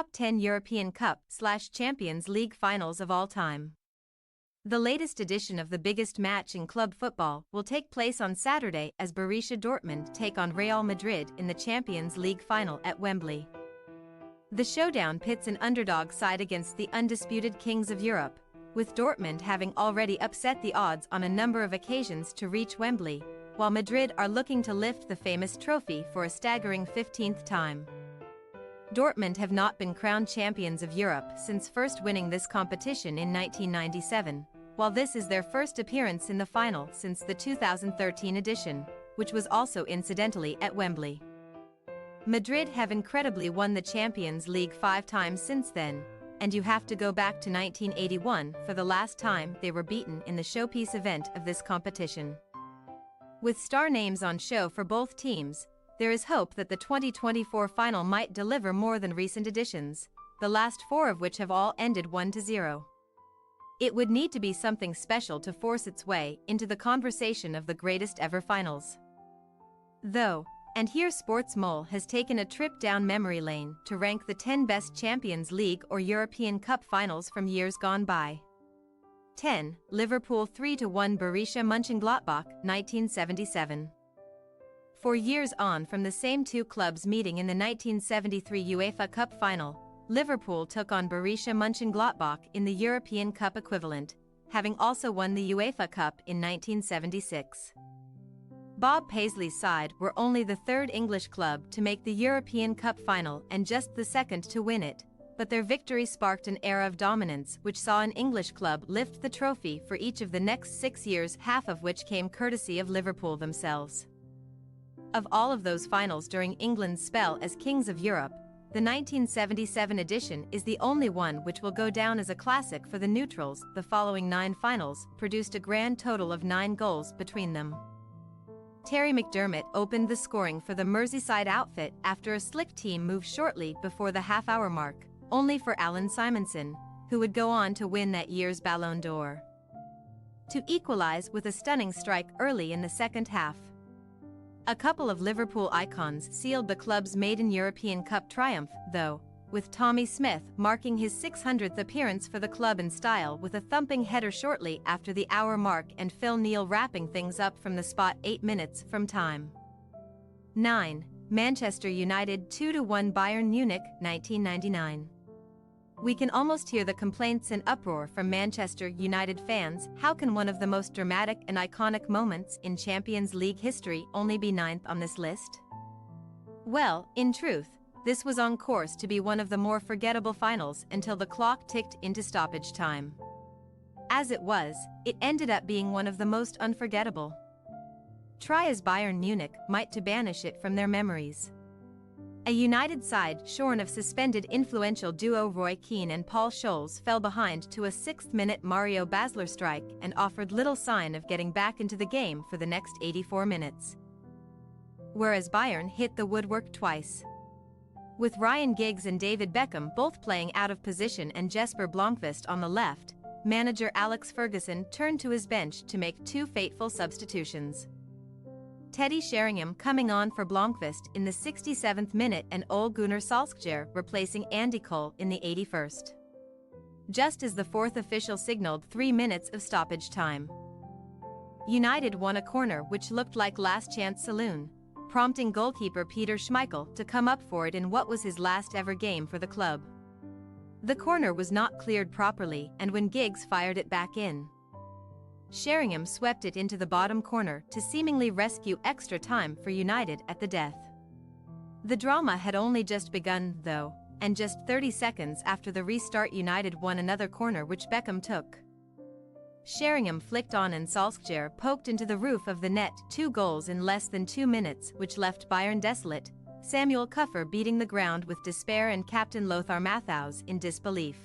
Top 10 European Cup/Champions League finals of all time. The latest edition of the biggest match in club football will take place on Saturday as Borussia Dortmund take on Real Madrid in the Champions League final at Wembley. The showdown pits an underdog side against the undisputed kings of Europe, with Dortmund having already upset the odds on a number of occasions to reach Wembley, while Madrid are looking to lift the famous trophy for a staggering 15th time. Dortmund have not been crowned champions of Europe since first winning this competition in 1997, while this is their first appearance in the final since the 2013 edition, which was also incidentally at Wembley. Madrid have incredibly won the Champions League 5 times since then, and you have to go back to 1981 for the last time they were beaten in the showpiece event of this competition. With star names on show for both teams, there is hope that the 2024 final might deliver more than recent editions, the last 4 of which have all ended 1-0. It would need to be something special to force its way into the conversation of the greatest ever finals. Though, and here Sports Mole has taken a trip down memory lane to rank the 10 best Champions League or European Cup finals from years gone by. 10. Liverpool 3-1 Borussia Mönchengladbach, 1977. 4 years on from the same two clubs meeting in the 1973 UEFA Cup final, Liverpool took on Borussia Mönchengladbach in the European Cup equivalent, having also won the UEFA Cup in 1976. Bob Paisley's side were only the 3rd English club to make the European Cup final and just the 2nd to win it, but their victory sparked an era of dominance which saw an English club lift the trophy for each of the next 6 years, half of which came courtesy of Liverpool themselves. Of all of those finals during England's spell as Kings of Europe, the 1977 edition is the only one which will go down as a classic for the neutrals. The following 9 finals produced a grand total of 9 goals between them. Terry McDermott opened the scoring for the Merseyside outfit after a slick team move shortly before the half-hour mark, only for Alan Simonsen, who would go on to win that year's Ballon d'Or, to equalize with a stunning strike early in the second half. A couple of Liverpool icons sealed the club's maiden European Cup triumph, though, with Tommy Smith marking his 600th appearance for the club in style with a thumping header shortly after the hour mark and Phil Neal wrapping things up from the spot 8 minutes from time. 9. Manchester United 2-1 Bayern Munich, 1999. We can almost hear the complaints and uproar from Manchester United fans. How can one of the most dramatic and iconic moments in Champions League history only be 9th on this list? Well, in truth, this was on course to be one of the more forgettable finals until the clock ticked into stoppage time. As it was, it ended up being one of the most unforgettable. Try as Bayern Munich might to banish it from their memories. A United side shorn of suspended influential duo Roy Keane and Paul Scholes fell behind to a 6th-minute Mario Basler strike and offered little sign of getting back into the game for the next 84 minutes. Whereas Bayern hit the woodwork twice. With Ryan Giggs and David Beckham both playing out of position and Jesper Blomqvist on the left, manager Alex Ferguson turned to his bench to make 2 fateful substitutions. Teddy Sheringham coming on for Blomqvist in the 67th minute and Ole Gunnar Solskjaer replacing Andy Cole in the 81st. Just as the 4th official signaled 3 minutes of stoppage time. United won a corner which looked like last chance saloon, prompting goalkeeper Peter Schmeichel to come up for it in what was his last ever game for the club. The corner was not cleared properly, and when Giggs fired it back in, Sheringham swept it into the bottom corner to seemingly rescue extra time for United at the death. The drama had only just begun, though, and just 30 seconds after the restart United won another corner which Beckham took. Sheringham flicked on and Solskjaer poked into the roof of the net. 2 goals in less than 2 minutes which left Bayern desolate, Samuel Kuffer beating the ground with despair and captain Lothar Matthaus in disbelief.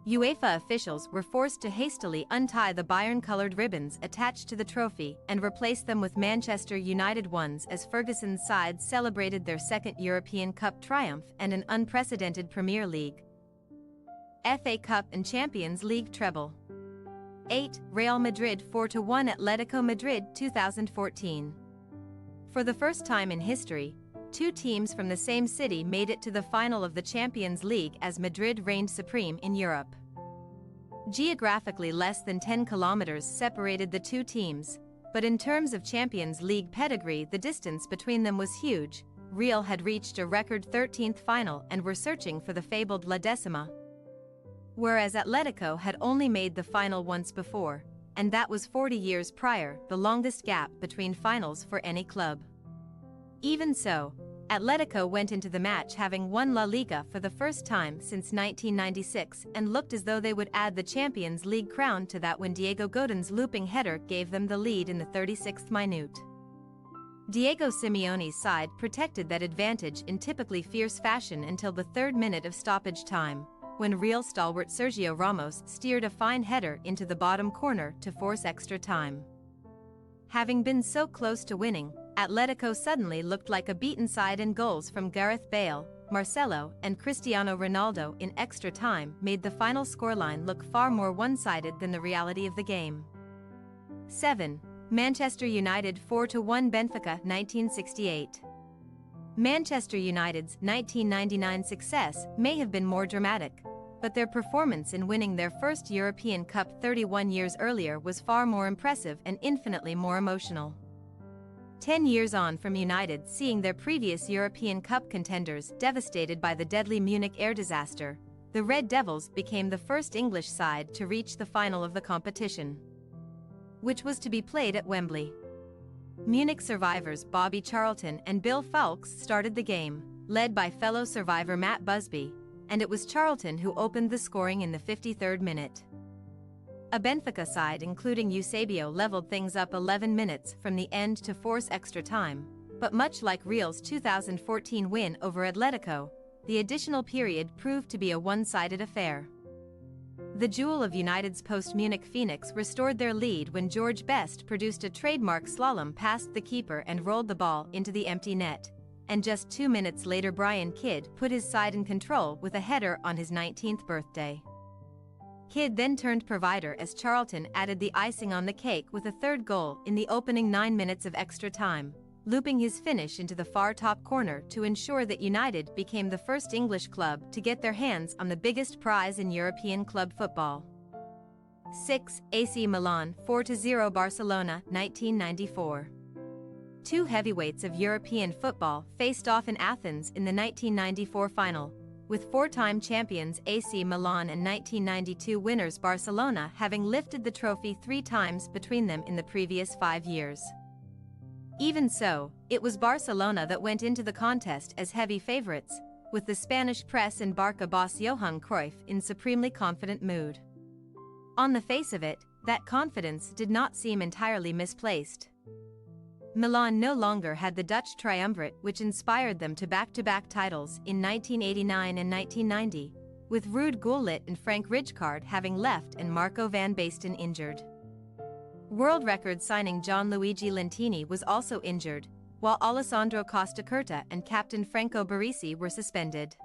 UEFA officials were forced to hastily untie the Bayern-colored ribbons attached to the trophy and replace them with Manchester United ones as Ferguson's side celebrated their 2nd European Cup triumph and an unprecedented Premier League, FA Cup and Champions League treble. 8. Real Madrid 4-1 Atletico Madrid 2014. For the first time in history, two teams from the same city made it to the final of the Champions League as Madrid reigned supreme in Europe. Geographically, less than 10 kilometers separated the two teams, but in terms of Champions League pedigree, the distance between them was huge. Real had reached a record 13th final and were searching for the fabled La Decima, whereas Atletico had only made the final once before, and that was 40 years prior, the longest gap between finals for any club. Even so, Atletico went into the match having won La Liga for the first time since 1996 and looked as though they would add the Champions League crown to that when Diego Godin's looping header gave them the lead in the 36th minute. Diego Simeone's side protected that advantage in typically fierce fashion until the 3rd minute of stoppage time, when Real stalwart Sergio Ramos steered a fine header into the bottom corner to force extra time. Having been so close to winning, Atletico suddenly looked like a beaten side, and goals from Gareth Bale, Marcelo, and Cristiano Ronaldo in extra time made the final scoreline look far more one-sided than the reality of the game. 7. Manchester United 4-1 Benfica 1968. Manchester United's 1999 success may have been more dramatic, but their performance in winning their first European Cup 31 years earlier was far more impressive and infinitely more emotional. 10 years on from United seeing their previous European Cup contenders devastated by the deadly Munich air disaster, the Red Devils became the first English side to reach the final of the competition, which was to be played at Wembley. Munich survivors Bobby Charlton and Bill Foulkes started the game, led by fellow survivor Matt Busby, and it was Charlton who opened the scoring in the 53rd minute. A Benfica side including Eusebio leveled things up 11 minutes from the end to force extra time, but much like Real's 2014 win over Atletico, the additional period proved to be a one-sided affair. The jewel of United's post-Munich Phoenix restored their lead when George Best produced a trademark slalom past the keeper and rolled the ball into the empty net, and just 2 minutes later Brian Kidd put his side in control with a header on his 19th birthday. Kidd then turned provider as Charlton added the icing on the cake with a third goal in the opening 9 minutes of extra time, looping his finish into the far top corner to ensure that United became the first English club to get their hands on the biggest prize in European club football. 6. AC Milan 4-0 Barcelona 1994. Two heavyweights of European football faced off in Athens in the 1994 final, with four-time champions AC Milan and 1992 winners Barcelona having lifted the trophy 3 times between them in the previous 5 years. Even so, it was Barcelona that went into the contest as heavy favorites, with the Spanish press and Barca boss Johan Cruyff in supremely confident mood. On the face of it, that confidence did not seem entirely misplaced. Milan no longer had the Dutch triumvirate which inspired them to back-to-back titles in 1989 and 1990, with Ruud Gullit and Frank Rijkaard having left and Marco van Basten injured. World record signing Gianluigi Lentini was also injured, while Alessandro Costacurta and captain Franco Baresi were suspended.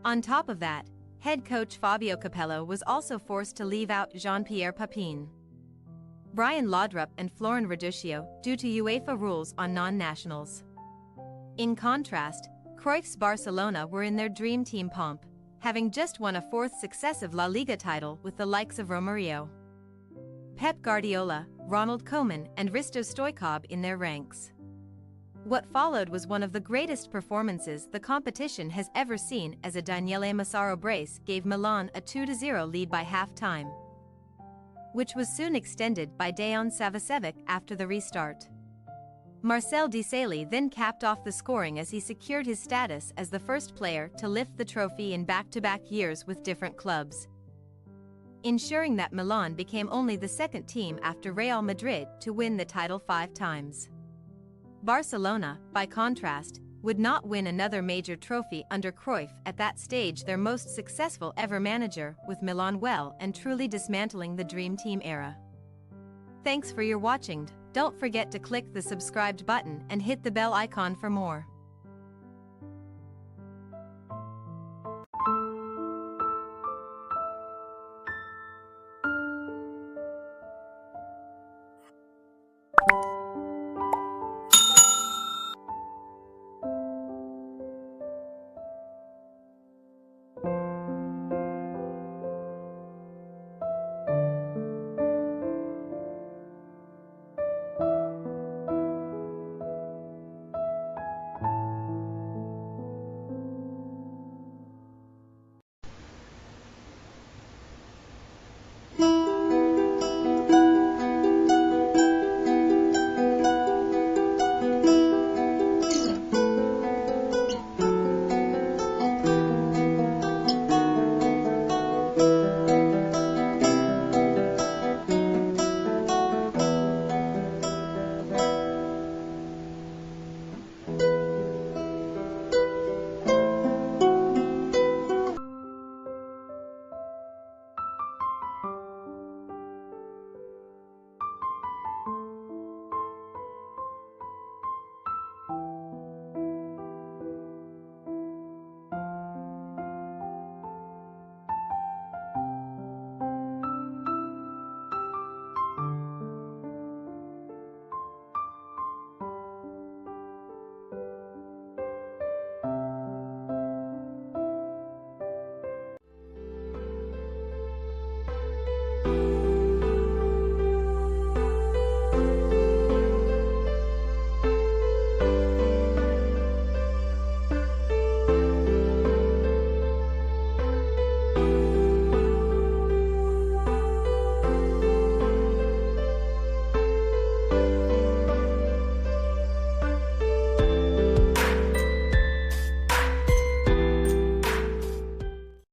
On top of that, head coach Fabio Capello was also forced to leave out Jean-Pierre Papin, Brian Laudrup and Florent Reduccio due to UEFA rules on non-nationals. In contrast, Cruyff's Barcelona were in their dream team pomp, having just won a 4th successive La Liga title with the likes of Romario, Pep Guardiola, Ronald Koeman and Risto Stoichkov in their ranks. What followed was one of the greatest performances the competition has ever seen, as a Daniele Massaro brace gave Milan a 2-0 lead by half-time, which was soon extended by Dejan Savicevic after the restart. Marcel Desailly then capped off the scoring as he secured his status as the first player to lift the trophy in back-to-back years with different clubs, ensuring that Milan became only the second team after Real Madrid to win the title 5 times. Barcelona, by contrast, would not win another major trophy under Cruyff, at that stage their most successful ever manager, with Milan well and truly dismantling the Dream Team era. Thanks for your watching. Don't forget to click the subscribed button and hit the bell icon for more.